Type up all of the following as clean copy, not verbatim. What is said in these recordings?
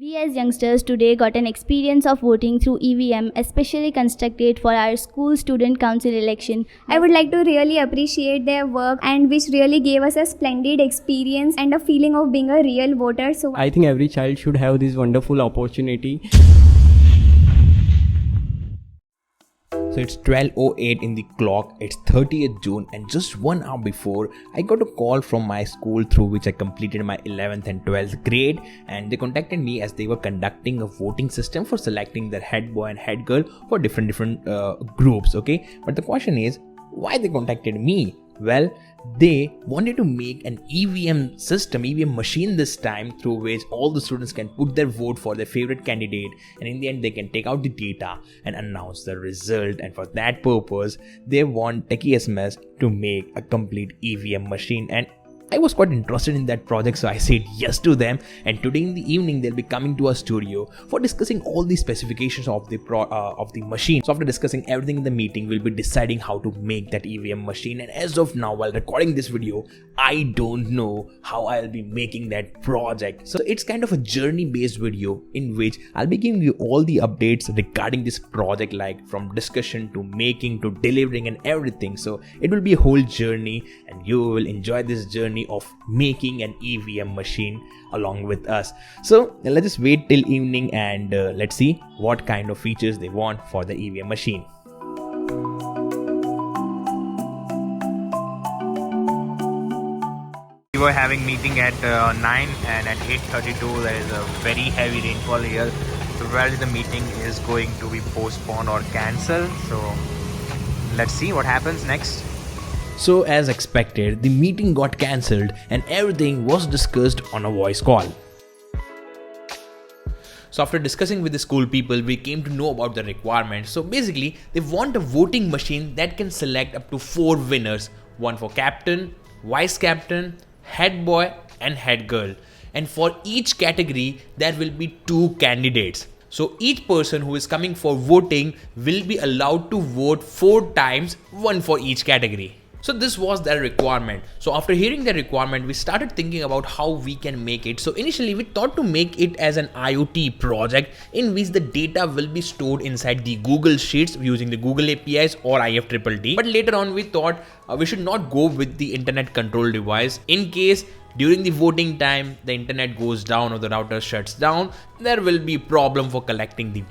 We as youngsters today got an experience of voting through EVM, especially constructed for our school student council election. I would like to really appreciate their work, and which really gave us a splendid experience and a feeling of being a real voter. So I think every child should have this wonderful opportunity. So it's 12:08 in the clock, it's 30th June, and just 1 hour before I got a call from my school through which I completed my 11th and 12th grade, and they contacted me as they were conducting a voting system for selecting their head boy and head girl for different groups, okay? But the question is, why they contacted me? Well, they wanted to make an EVM system, EVM machine this time, through which all the students can put their vote for their favorite candidate, and in the end they can take out the data and announce the result. And for that purpose they want techiesms to make a complete EVM machine, and I was quite interested in that project, so I said yes to them. And today in the evening they'll be coming to our studio for discussing all the specifications of the machine. So after discussing everything in the meeting, we'll be deciding how to make that EVM machine. And as of now, while recording this video, I don't know how I'll be making that project. So it's kind of a journey based video in which I'll be giving you all the updates regarding this project, like from discussion to making to delivering and everything. So it will be a whole journey, and you will enjoy this journey of making an EVM machine along with us. So let's just wait till evening and let's see what kind of features they want for the EVM machine. We were having meeting at 9, and at 8:32 there is a very heavy rainfall here, so probably the meeting is going to be postponed or cancelled. So let's see what happens next. So as expected, the meeting got cancelled and everything was discussed on a voice call. So after discussing with the school people, we came to know about the requirements. So basically, they want a voting machine that can select up to 4 winners, one for captain, vice captain, head boy and head girl. And for each category, there will be 2 candidates. So each person who is coming for voting will be allowed to vote 4 times, one for each category. So this was their requirement. So after hearing the requirement, we started thinking about how we can make it. So initially we thought to make it as an IoT project in which the data will be stored inside the Google Sheets using the Google APIs or IFTTT. But later on we thought we should not go with the internet control device. In case during the voting time the internet goes down or the router shuts down, there will be problem for collecting the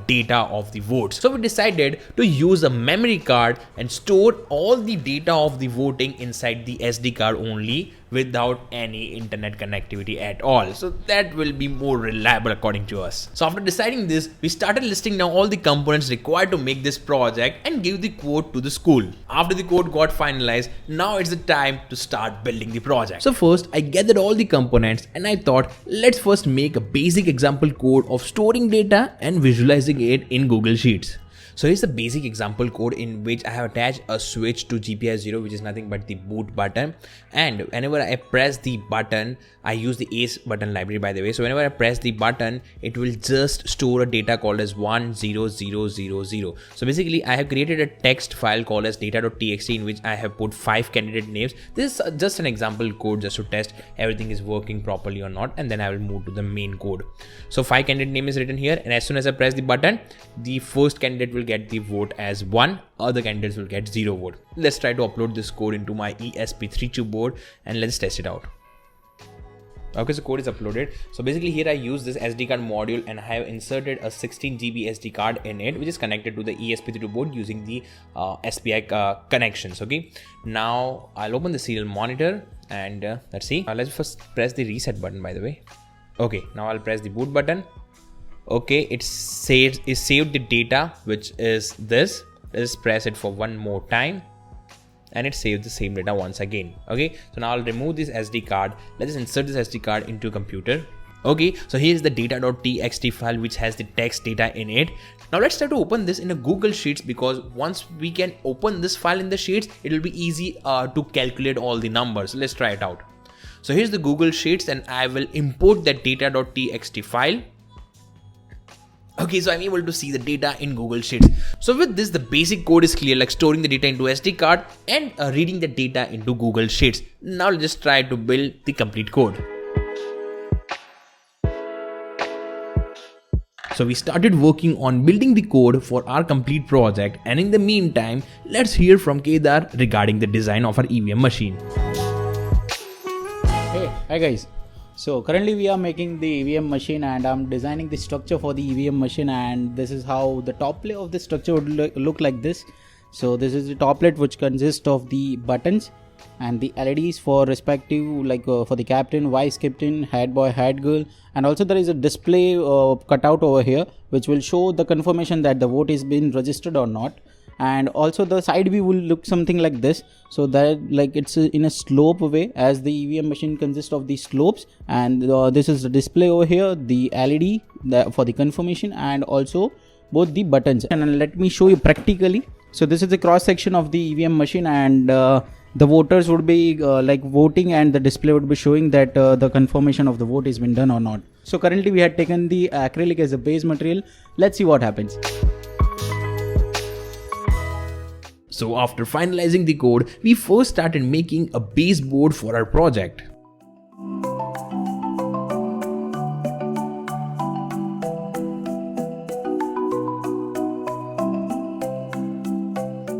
data of the votes. So we decided to use a memory card and store all the data of the voting inside the SD card only, without any internet connectivity at all. So that will be more reliable according to us. So after deciding this, we started listing down all the components required to make this project and give the code to the school. After the code got finalized, now it's the time to start building the project. So first I gathered all the components and I thought, let's first make a basic example code of storing data and visualizing it in Google Sheets. So here's the basic example code in which I have attached a switch to GPIO 0, which is nothing but the boot button. And whenever I press the button, I use the ACE button library, by the way. So whenever I press the button, it will just store a data called as 10000. So basically I have created a text file called as data.txt in which I have put 5 candidate names. This is just an example code just to test everything is working properly or not, and then I will move to the main code. So 5 candidate name is written here, and as soon as I press the button, the first candidate will get the vote as 1, other candidates will get 0 vote. Let's try to upload this code into my ESP32 board and let's test it out. Okay, so code is uploaded. So basically here I use this SD card module and I have inserted a 16 GB SD card in it, which is connected to the ESP32 board using the SPI connections. Okay, now I'll open the serial monitor and let's see. Let's first press the reset button, by the way. Okay, now I'll press the boot button. Okay, it saved the data, which is this. Let's press it for one more time and it saved the same data once again. Okay, so now I'll remove this SD card. Let's insert this SD card into computer. Okay, so here's the data.txt file which has the text data in it. Now let's try to open this in a Google Sheets, because once we can open this file in the Sheets, it will be easy to calculate all the numbers. Let's try it out. So here's the Google Sheets and I will import that data.txt file. Okay, so I'm able to see the data in Google Sheets. So with this, the basic code is clear, like storing the data into SD card and reading the data into Google Sheets. Now let's just try to build the complete code. So we started working on building the code for our complete project, and in the meantime, let's hear from Kedar regarding the design of our EVM machine. Hey, hi guys. So currently we are making the EVM machine and I'm designing the structure for the EVM machine, and this is how the top layer of the structure would look like this. So this is the toplet which consists of the buttons and the LEDs for respective for the captain, vice captain, head boy, head girl, and also there is a display cutout over here which will show the confirmation that the vote is been registered or not. And also the side view will look something like this, so that it's in a slope way, as the EVM machine consists of the slopes, and this is the display over here, the LED for the confirmation, and also both the buttons. And let me show you practically. So this is the cross section of the EVM machine, and the voters would be voting, and the display would be showing that the confirmation of the vote has been done or not. So currently we had taken the acrylic as a base material. Let's see what happens. So after finalizing the code, we first started making a baseboard for our project.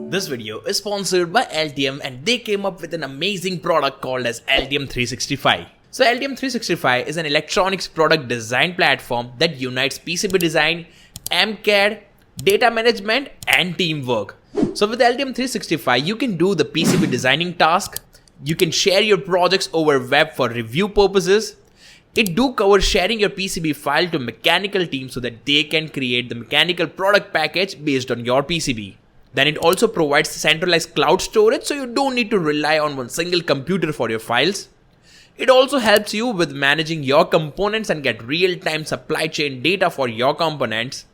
This video is sponsored by Altium, and they came up with an amazing product called as Altium 365. So Altium 365 is an electronics product design platform that unites PCB design, MCAD, data management and teamwork. So with Altium 365, you can do the PCB designing task, you can share your projects over web for review purposes. It do cover sharing your PCB file to mechanical teams so that they can create the mechanical product package based on your PCB. Then it also provides centralized cloud storage, so you don't need to rely on one single computer for your files. It also helps you with managing your components and get real-time supply chain data for your components.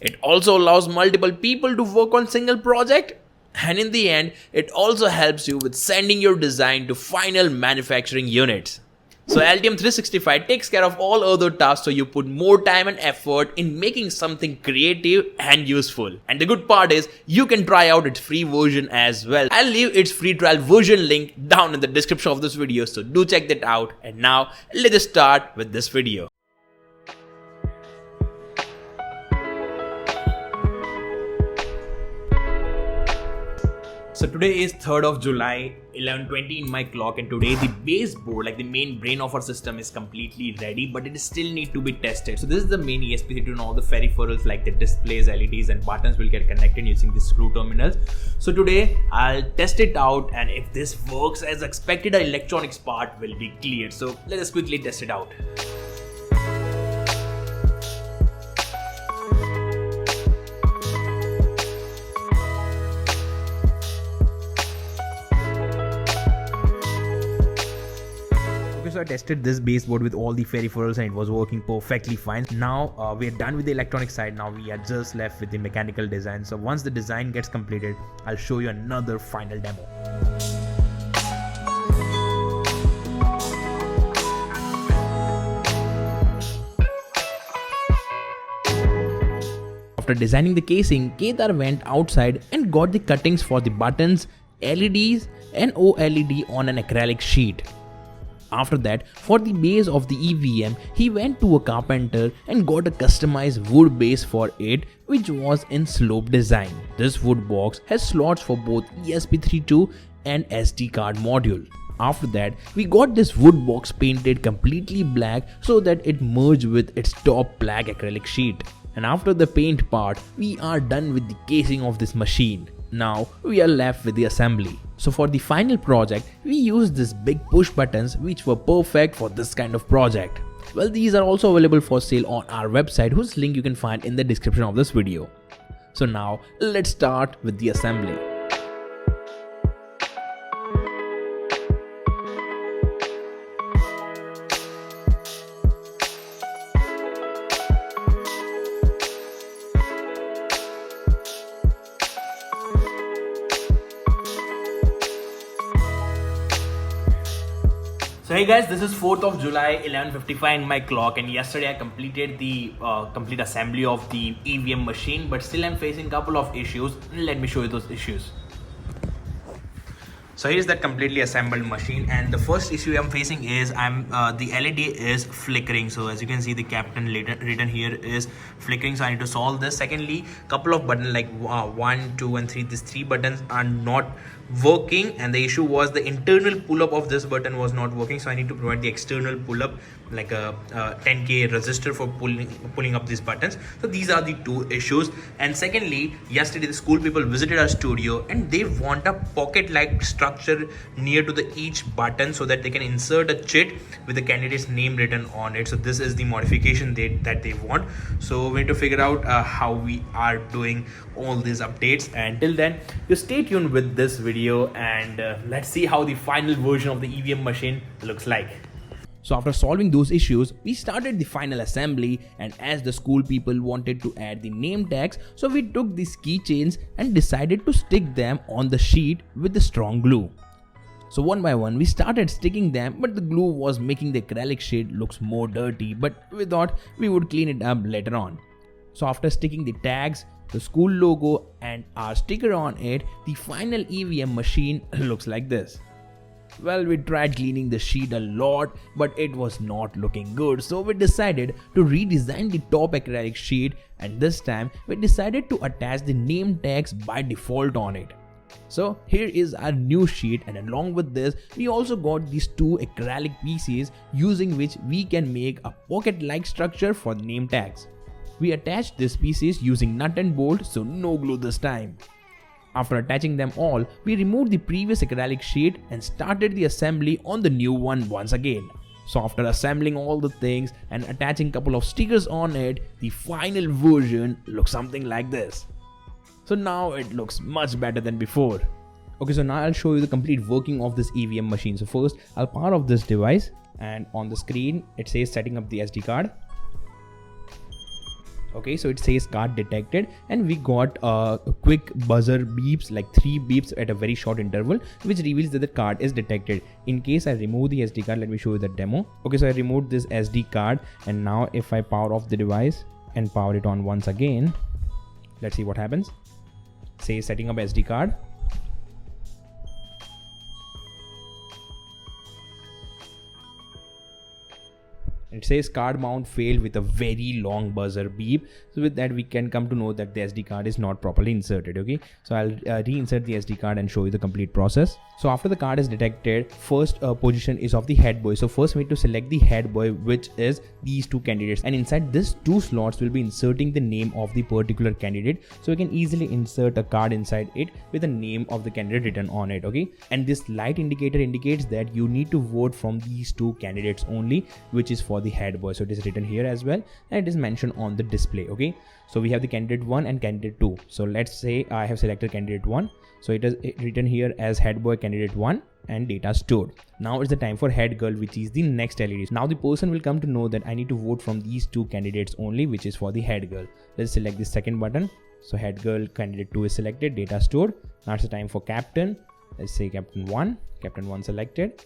It also allows multiple people to work on single project, and in the end, it also helps you with sending your design to final manufacturing units. So Altium 365 takes care of all other tasks, so you put more time and effort in making something creative and useful. And the good part is, you can try out its free version as well. I'll leave its free trial version link down in the description of this video, so do check that out. And now, let us start with this video. So today is 3rd of July, 11:20 in my clock, and today the baseboard, like the main brain of our system, is completely ready, but it still need to be tested. So this is the main ESP32, and all the peripherals like the displays, LEDs and buttons will get connected using the screw terminals. So today I'll test it out, and if this works as expected, our electronics part will be cleared. So let us quickly test it out. So I tested this baseboard with all the peripherals and it was working perfectly fine. Now we are done with the electronic side. Now we are just left with the mechanical design. So once the design gets completed, I'll show you another final demo. After designing the casing, Kedar went outside and got the cuttings for the buttons, LEDs and OLED on an acrylic sheet. After that, for the base of the EVM, he went to a carpenter and got a customized wood base for it, which was in slope design. This wood box has slots for both ESP32 and SD card module. After that, we got this wood box painted completely black so that it merged with its top black acrylic sheet. And after the paint part, we are done with the casing of this machine. Now we are left with the assembly. So for the final project, we used these big push buttons which were perfect for this kind of project. Well, these are also available for sale on our website, whose link you can find in the description of this video. So now let's start with the assembly. So hey guys, this is 4th of July, 11:55 in my clock, and yesterday I completed the complete assembly of the EVM machine, but still I'm facing a couple of issues. Let me show you those issues. So here's that completely assembled machine, and the first issue I'm facing is the LED is flickering. So as you can see, the captain written here is flickering, so I need to solve this. Secondly, couple of buttons like 1, 2 and 3, these 3 buttons are not working, and the issue was the internal pull-up of this button was not working, so I need to provide the external pull-up like a 10k resistor for pulling up these buttons. So these are the 2 issues. And secondly, yesterday the school people visited our studio and they want a pocket like structure near to the each button so that they can insert a chit with the candidate's name written on it. So this is the modification that they want. So we need to figure out how we are doing all these updates, and till then you stay tuned with this video, and let's see how the final version of the EVM machine looks like. So after solving those issues, we started the final assembly, and as the school people wanted to add the name tags, so we took these keychains and decided to stick them on the sheet with the strong glue. So one by one we started sticking them, but the glue was making the acrylic sheet looks more dirty, but we thought we would clean it up later on. So after sticking the tags, the school logo and our sticker on it, the final EVM machine looks like this. Well, we tried cleaning the sheet a lot, but it was not looking good, so we decided to redesign the top acrylic sheet, and this time we decided to attach the name tags by default on it. So here is our new sheet, and along with this we also got these 2 acrylic pieces using which we can make a pocket like structure for the name tags. We attached these pieces using nut and bolt, so no glue this time. After attaching them all, we removed the previous acrylic sheet and started the assembly on the new one once again. So after assembling all the things and attaching couple of stickers on it, the final version looks something like this. So now it looks much better than before. Okay, so now I'll show you the complete working of this EVM machine. So first I'll power off this device, and on the screen it says setting up the SD card. Okay, so it says card detected, and we got quick buzzer beeps, like 3 beeps at a very short interval, which reveals that the card is detected. In case I remove the SD card, let me show you the demo. Okay, so I removed this SD card, and now if I power off the device and power it on once again, let's see what happens. Say setting up SD card. It says card mount failed with a very long buzzer beep. So with that we can come to know that the SD card is not properly inserted. Okay, so I'll reinsert the SD card and show you the complete process. So after the card is detected, first position is of the head boy. So first we need to select the head boy, which is these 2 candidates, and inside this 2 slots will be inserting the name of the particular candidate. So we can easily insert a card inside it with the name of the candidate written on it. Okay, and this light indicator indicates that you need to vote from these 2 candidates only, which is for the head boy. So it is written here as well, and it is mentioned on the display. Okay, so we have the candidate 1 and candidate 2. So let's say I have selected candidate 1, so it is written here as head boy candidate 1 and data stored. Now it's the time for head girl, which is the next LED. Now the person will come to know that I need to vote from these 2 candidates only, which is for the head girl. Let's select the second button. So head girl candidate 2 is selected, data stored. Now it's the time for captain. Let's say captain 1 selected,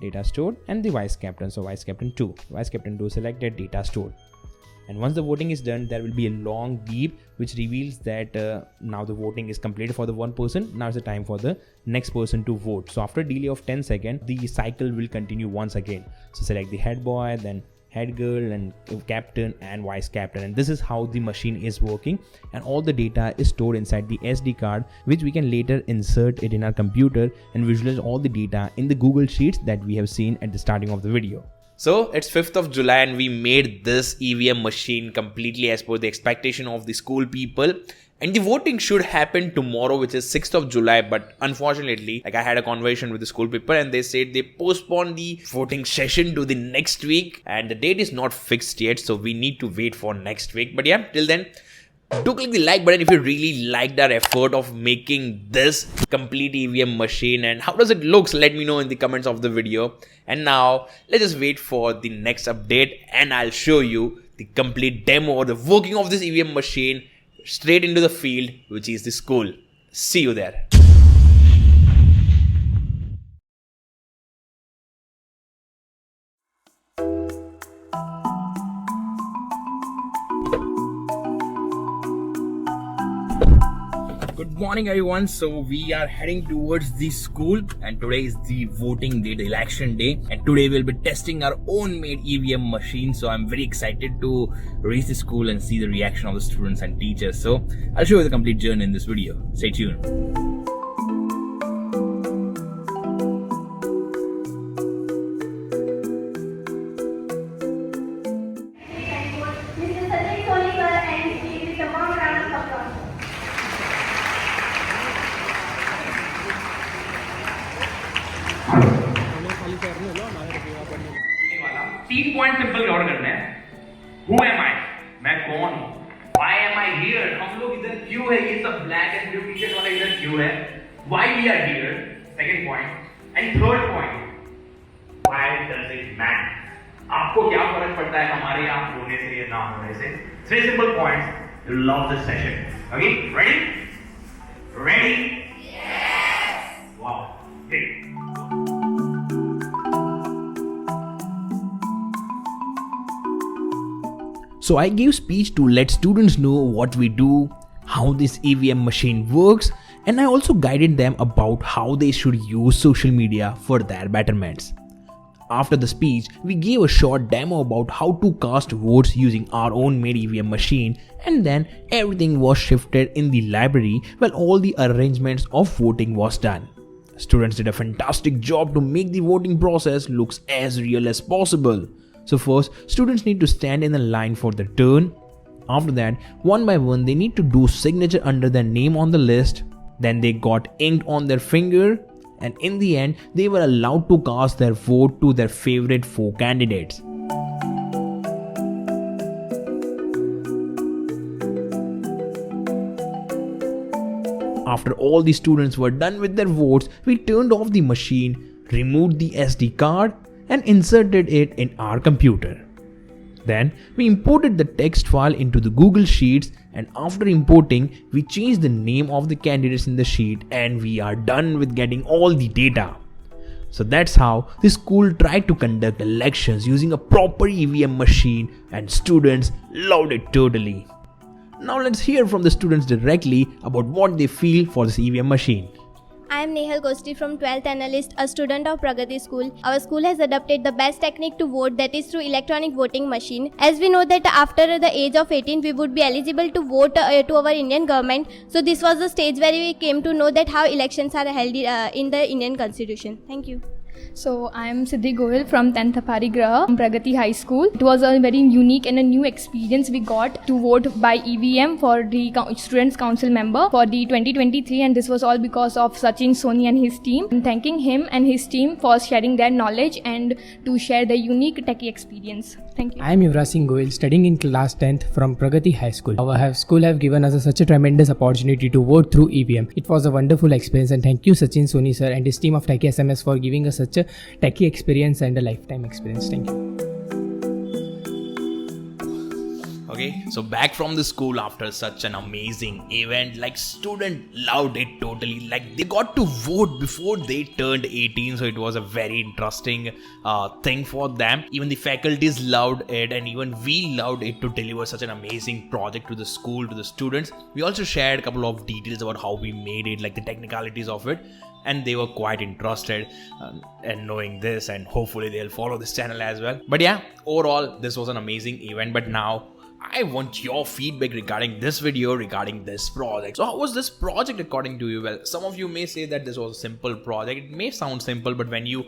data stored, and the vice captain. So vice captain 2 selected, data stored. And once the voting is done, there will be a long beep which reveals that now the voting is completed for the one person. Now it's the time for the next person to vote. So after a delay of 10 seconds, the cycle will continue once again. So select the head boy, then head girl, and captain and vice captain, and this is how the machine is working, and all the data is stored inside the SD card, which we can later insert it in our computer and visualize all the data in the Google Sheets that we have seen at the starting of the video. So it's 5th of July and we made this EVM machine completely as per the expectation of the school people. And the voting should happen tomorrow, which is 6th of July. But unfortunately, I had a conversation with the school people and they said they postponed the voting session to the next week. And the date is not fixed yet. So we need to wait for next week. But yeah, till then, do click the like button if you really liked our effort of making this complete EVM machine. And how does it look? Let me know in the comments of the video. And now let's just wait for the next update and I'll show you the complete demo or the working of this EVM machine straight into the field, which is the school. See you there. Good morning everyone. So we are heading towards the school and today is the voting day, the election day, and today we'll be testing our own made EVM machine. So I'm very excited to reach the school and see the reaction of the students and teachers. So I'll show you the complete journey in this video. Stay tuned. तीन point simple cover करने हैं. Who am I? मैं कौन हूँ? Why am I here? हम लोग इधर क्यों है? ये सब black and blue t-shirt वाला इधर क्यों है? Why we are here? Second point. And third point. Why does it matter? आपको क्या फर्क पड़ता है हमारे यहाँ होने से या ना होने से? Three simple points. You love this session. Okay? Ready? Ready? Yes. Wow. Great. So I gave speech to let students know what we do, how this EVM machine works, and I also guided them about how they should use social media for their betterments. After the speech, we gave a short demo about how to cast votes using our own made EVM machine, and then everything was shifted in the library while all the arrangements of voting was done. Students did a fantastic job to make the voting process looks as real as possible. So first, students need to stand in a line for their turn. After that, one by one, they need to do signature under their name on the list. Then they got inked on their finger. And in the end, they were allowed to cast their vote to their favorite 4 candidates. After all the students were done with their votes, we turned off the machine, removed the SD card, and inserted it in our computer. Then we imported the text file into the Google Sheets, and after importing, we changed the name of the candidates in the sheet, and we are done with getting all the data. So that's how the school tried to conduct elections using a proper EVM machine, and students loved it totally. Now let's hear from the students directly about what they feel for this EVM machine. I am Nehal Gosti from 12th Analyst, a student of Pragati School. Our school has adopted the best technique to vote, that is through electronic voting machine. As we know that after the age of 18 we would be eligible to vote to our Indian government. So this was the stage where we came to know that how elections are held in the Indian constitution. Thank you. So I am Siddhi Goyal from 10th Aparigraha, Pragati High School. It was a very unique and a new experience we got to vote by EVM for the Students' Council member for the 2023, and this was all because of Sachin Soni and his team. I'm thanking him and his team for sharing their knowledge and to share the unique techie experience. Thank you. I am Yuvraj Singh Goyal, studying in class 10th from Pragati High School. Our school have given us such a tremendous opportunity to vote through EVM. It was a wonderful experience, and thank you Sachin Soni sir and his team of techiesms for giving us such a techie experience and a lifetime experience. Thank you. Okay, so back from the school after such an amazing event, like students loved it totally. Like they got to vote before they turned 18, so it was a very interesting thing for them. Even the faculties loved it, and even we loved it to deliver such an amazing project to the school, to the students. We also shared a couple of details about how we made it, like the technicalities of it, and they were quite interested in knowing this, and hopefully they'll follow this channel as well. But yeah, overall this was an amazing event. But now I want your feedback regarding this video, regarding this project. So how was this project according to you? Well, some of you may say that this was a simple project. It may sound simple, but when you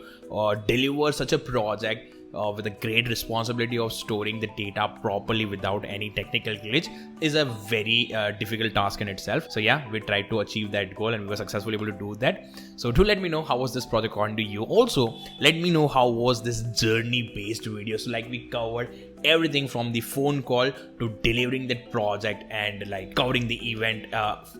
deliver such a project with a great responsibility of storing the data properly without any technical glitch is a very difficult task in itself. So yeah, we tried to achieve that goal and we were successfully able to do that. So do let me know how was this project according to you. Also let me know how was this journey based video. So like we covered everything from the phone call to delivering that project and like covering the event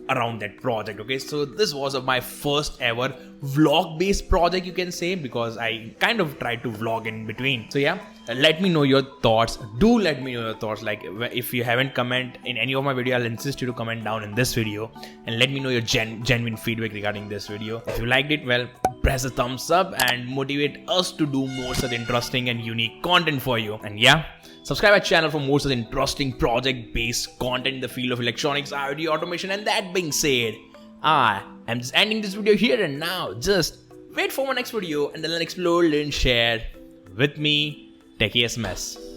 around that project. Okay, so this was my first ever vlog based project, you can say, because I kind of tried to vlog in between. So yeah, let me know your thoughts. Do let me know your thoughts. Like if you haven't comment in any of my video, I'll insist you to comment down in this video and let me know your genuine feedback regarding this video. If you liked it, well, press a thumbs up and motivate us to do more such interesting and unique content for you. And yeah, subscribe our channel for more such interesting project based content in the field of electronics, IoT, automation. And that being said, I'm just ending this video here and now. Just wait for my next video and then explore and share with me, techiesms.